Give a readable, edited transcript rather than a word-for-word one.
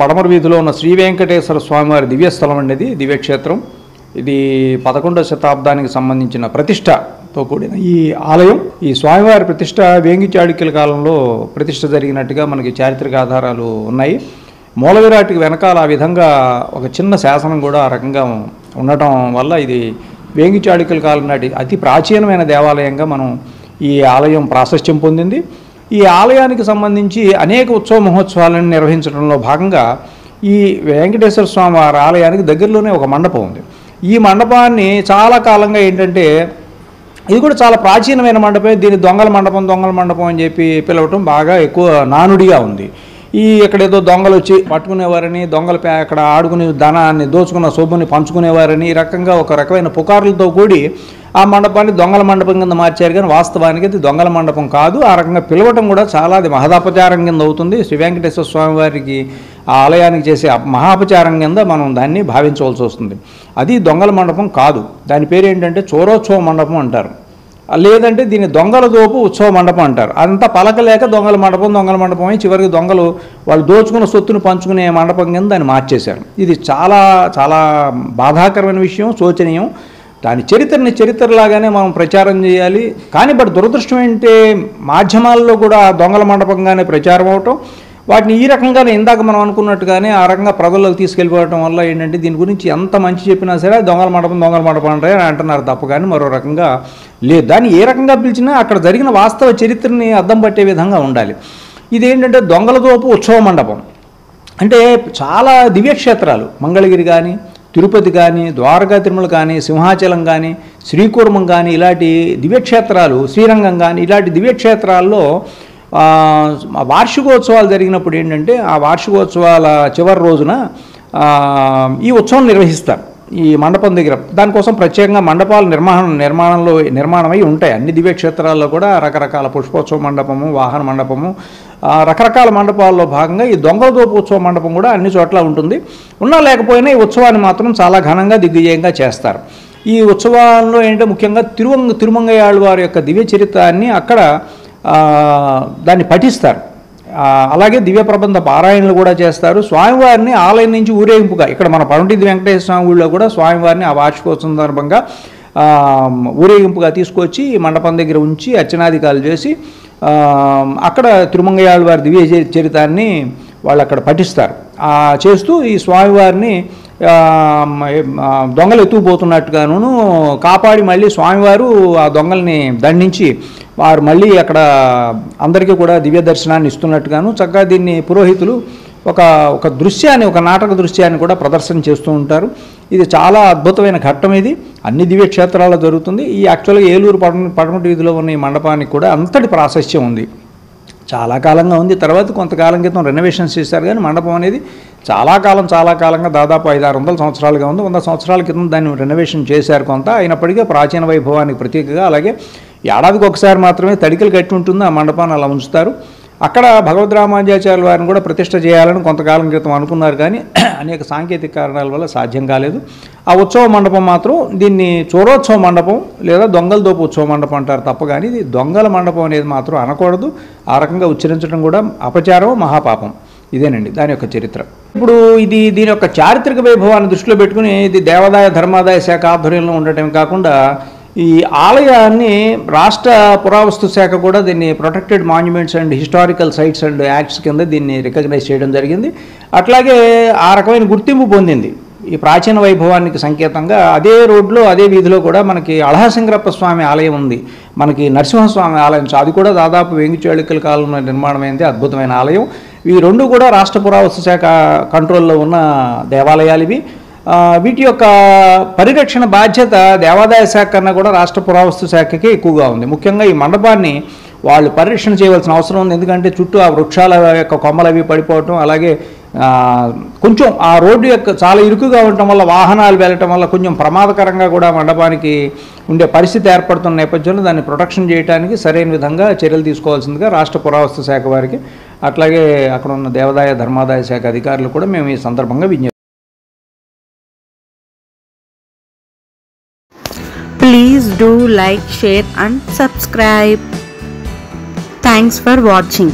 పడమర వీధిలో ఉన్న శ్రీ వెంకటేశ్వర స్వామివారి దివ్యస్థలం అండి. దివ్యక్షేత్రం. ఇది 11వ శతాబ్దానికి సంబంధించిన ప్రతిష్టతో కూడిన ఈ ఆలయం. ఈ స్వామివారి ప్రతిష్ట వేంగి చాళుక్యుల కాలంలో ప్రతిష్ట జరిగినట్టుగా మనకి చారిత్రక ఆధారాలు ఉన్నాయి. మూల విరాట్కి వెనకాల ఆ విధంగా ఒక చిన్న శాసనం కూడా ఆ రకంగా ఉండటం వల్ల ఇది వేంగి చాళుక్యుల కాలం నాటి అతి ప్రాచీనమైన దేవాలయంగా మనం ఈ ఆలయం ప్రాశస్త్యం పొందింది. ఈ ఆలయానికి సంబంధించి అనేక ఉత్సవ మహోత్సవాలను నిర్వహించడంలో భాగంగా ఈ వెంకటేశ్వర స్వామి వారి ఆలయానికి దగ్గరలోనే ఒక మండపం ఉంది. ఈ మండపాన్ని చాలా కాలంగా ఏంటంటే ఇది కూడా చాలా ప్రాచీనమైన మండపం. దీన్ని దొంగల మండపం అని చెప్పి పిలవటం బాగా ఎక్కువ నానుడిగా ఉంది. ఎక్కడేదో దొంగలు వచ్చి పట్టుకునేవారని, దొంగలు అక్కడ ఆడుకునే ధనాన్ని దోచుకున్న సొమ్ముని పంచుకునేవారని ఈ రకంగా ఒక రకమైన పుకార్లతో కూడి ఆ మండపాన్ని దొంగల మండపం కింద మార్చారు. కానీ వాస్తవానికి అది దొంగల మండపం కాదు. ఆ రకంగా పిలవటం కూడా చాలా అది మహదాపచారం కింద అవుతుంది. శ్రీ వెంకటేశ్వర స్వామి వారికి ఆ ఆలయానికి చేసే మహాపచారం కింద మనం దాన్ని భావించవలసి వస్తుంది. అది దొంగల మండపం కాదు. దాని పేరు ఏంటంటే చోరోత్సవ మండపం అంటారు, లేదంటే దీన్ని దొంగల దోపు ఉత్సవ మండపం అంటారు. అదంతా పలకలేక దొంగల మండపం అయి చివరికి దొంగలు వాళ్ళు దోచుకున్న సొత్తును పంచుకునే మండపం కింద దాన్ని మార్చేశారు. ఇది చాలా చాలా బాధాకరమైన విషయం, శోచనీయం. దాని చరిత్రలాగానే మనం ప్రచారం చేయాలి. కానీ దురదృష్టం ఏంటంటే మాధ్యమాల్లో కూడా దొంగల మండపంగానే ప్రచారం అవటం, వాటిని ఈ రకంగానే ఇందాక మనం అనుకున్నట్టుగానే ఆ రకంగా ప్రజల్లోకి తీసుకెళ్ళిపోవడం వల్ల ఏంటంటే దీని గురించి ఎంత మంచి చెప్పినా సరే దొంగల మండపం అంటున్నారు తప్ప కానీ మరో రకంగా లేదు. దాన్ని ఏ రకంగా పిలిచినా అక్కడ జరిగిన వాస్తవ చరిత్రని అద్దం పట్టే విధంగా ఉండాలి. ఇదేంటంటే దొంగల దోపు ఉత్సవ మండపం అంటే చాలా దివ్యక్షేత్రాలు, మంగళగిరి కానీ, తిరుపతి కానీ, ద్వారకా తిరుమల కానీ, సింహాచలం కానీ, శ్రీకూర్మం కానీ, ఇలాంటి దివ్యక్షేత్రాలు, శ్రీరంగం కానీ ఇలాంటి దివ్యక్షేత్రాల్లో వార్షికోత్సవాలు జరిగినప్పుడు ఏంటంటే ఆ వార్షికోత్సవాల చివరి రోజున ఈ ఉత్సవం నిర్వహిస్తారు ఈ మండపం దగ్గర. దానికోసం ప్రత్యేకంగా మండపాలు నిర్మాణమై ఉంటాయి. అన్ని దివ్యక్షేత్రాల్లో కూడా రకరకాల పుష్పోత్సవ మండపము, వాహన మండపము, రకరకాల మండపాల్లో భాగంగా ఈ దొంగల దోపు ఉత్సవ మండపం కూడా అన్ని చోట్ల ఉంటుంది. ఉన్నా లేకపోయినా ఈ ఉత్సవాన్ని మాత్రం చాలా ఘనంగా దిగ్విజయంగా చేస్తారు. ఈ ఉత్సవాల్లో ఏంటంటే ముఖ్యంగా తిరుమంగయ్యాళ్ళ వారి యొక్క దివ్య చరిత్రాన్ని అక్కడ దాన్ని పఠిస్తారు. అలాగే దివ్య ప్రబంధ పారాయణలు కూడా చేస్తారు. స్వామివారిని ఆలయం నుంచి ఊరేగింపుగా ఇక్కడ మన పడమటి వెంకటేశ్వర స్వామి గుడిలో కూడా స్వామివారిని ఆ వార్షికోత్సవం సందర్భంగా ఊరేగింపుగా తీసుకొచ్చి మండపం దగ్గర ఉంచి అర్చనాధికారులు చేసి అక్కడ తిరుమంగయ్యాళ్ళ వారి దివ్య చరితాన్ని వాళ్ళు అక్కడ పఠిస్తారు. చేస్తూ ఈ స్వామివారిని దొంగలు ఎత్తుకుపోతున్నట్టుగాను కాపాడి మళ్ళీ స్వామివారు ఆ దొంగల్ని దండించి వారు మళ్ళీ అక్కడ అందరికీ కూడా దివ్య దర్శనాన్ని ఇస్తున్నట్టుగాను చక్కగా దీన్ని పురోహితులు ఒక దృశ్యాన్ని, ఒక నాటక దృశ్యాన్ని కూడా ప్రదర్శన చేస్తూ ఉంటారు. ఇది చాలా అద్భుతమైన ఘట్టం. ఇది అన్ని దివ్యక్షేత్రాల్లో జరుగుతుంది. ఈ యాక్చువల్గా ఏలూరు పడమటి వీధిలో ఉన్న ఈ మండపానికి కూడా అంతటి ప్రాశస్త్యం ఉంది. చాలా కాలంగా ఉంది. తర్వాత కొంతకాలం క్రితం రెనోవేషన్స్ చేశారు. కానీ మండపం అనేది చాలా కాలంగా దాదాపు 500-600 సంవత్సరాలుగా ఉంది. 100 సంవత్సరాల క్రితం దాన్ని రెనోవేషన్ చేశారు కొంత. అయినప్పటికీ ప్రాచీన వైభవానికి ప్రతీకగా అలాగే ఏడాదికి ఒకసారి మాత్రమే తడికలు కట్టి ఉంటుంది ఆ మండపాన్ని అలా ఉంచుతారు. అక్కడ భగవద్ రామానుజాచార్యుల వారిని కూడా ప్రతిష్ఠ చేయాలని కొంతకాలం క్రితం అనుకున్నారు. కానీ అనేక సాంకేతిక కారణాల వల్ల సాధ్యం కాలేదు. ఆ ఉత్సవ మండపం మాత్రం దీన్ని చోరోత్సవ మండపం లేదా దొంగల దోపు ఉత్సవ మండపం అంటారు తప్ప కానీ ఇది దొంగల మండపం అనేది మాత్రం అనకూడదు. ఆ రకంగా ఉచ్చరించడం కూడా అపచారం, మహాపాపం. ఇదేనండి దాని యొక్క చరిత్ర. ఇప్పుడు దీని యొక్క చారిత్రక వైభవాన్ని దృష్టిలో పెట్టుకుని ఇది దేవాదాయ ధర్మాదాయ శాఖ ఆధ్వర్యంలో ఉండటమే కాకుండా ఈ ఆలయాన్ని రాష్ట్ర పురావస్తు శాఖ కూడా దీన్ని protected monuments and historical sites and acts కింద దీన్ని రికగ్నైజ్ చేయడం జరిగింది. అట్లాగే ఆ రకమైన గుర్తింపు పొందింది. ఈ ప్రాచీన వైభవానికి సంకేతంగా అదే రోడ్లో అదే వీధిలో కూడా మనకి అళహసింగరప్ప స్వామి ఆలయం ఉంది, మనకి నరసింహస్వామి ఆలయం. అది కూడా దాదాపు వేంగి చాళుక్యుల కాలంలో నిర్మాణమైంది. అద్భుతమైన ఆలయం. ఈ రెండు కూడా రాష్ట్ర పురావస్తు శాఖ కంట్రోల్లో ఉన్న దేవాలయాలు ఇవి. వీటి యొక్క పరిరక్షణ బాధ్యత దేవాదాయ శాఖ కన్నా కూడా రాష్ట్ర పురావస్తు శాఖకి ఎక్కువగా ఉంది. ముఖ్యంగా ఈ మండపాన్ని వాళ్ళు పరిరక్షణ చేయవలసిన అవసరం ఉంది. ఎందుకంటే చుట్టూ ఆ వృక్షాల యొక్క కొమ్మలు అవి పడిపోవటం, అలాగే కొంచెం ఆ రోడ్డు యొక్క చాలా ఇరుకుగా ఉండటం వల్ల వాహనాలు వెళ్ళటం వల్ల కొంచెం ప్రమాదకరంగా కూడా మండపానికి ఉండే పరిస్థితి ఏర్పడుతున్న నేపథ్యంలో దాన్ని ప్రొటెక్షన్ చేయడానికి సరైన విధంగా చర్యలు తీసుకోవాల్సిందిగా రాష్ట్ర పురావస్తు శాఖ వారికి అట్లాగే అక్కడ ఉన్న దేవాదాయ ధర్మాదాయ శాఖ అధికారులు కూడా మేము ఈ సందర్భంగా విజ్ఞప్తి. Please do like, share and subscribe. Thanks for watching.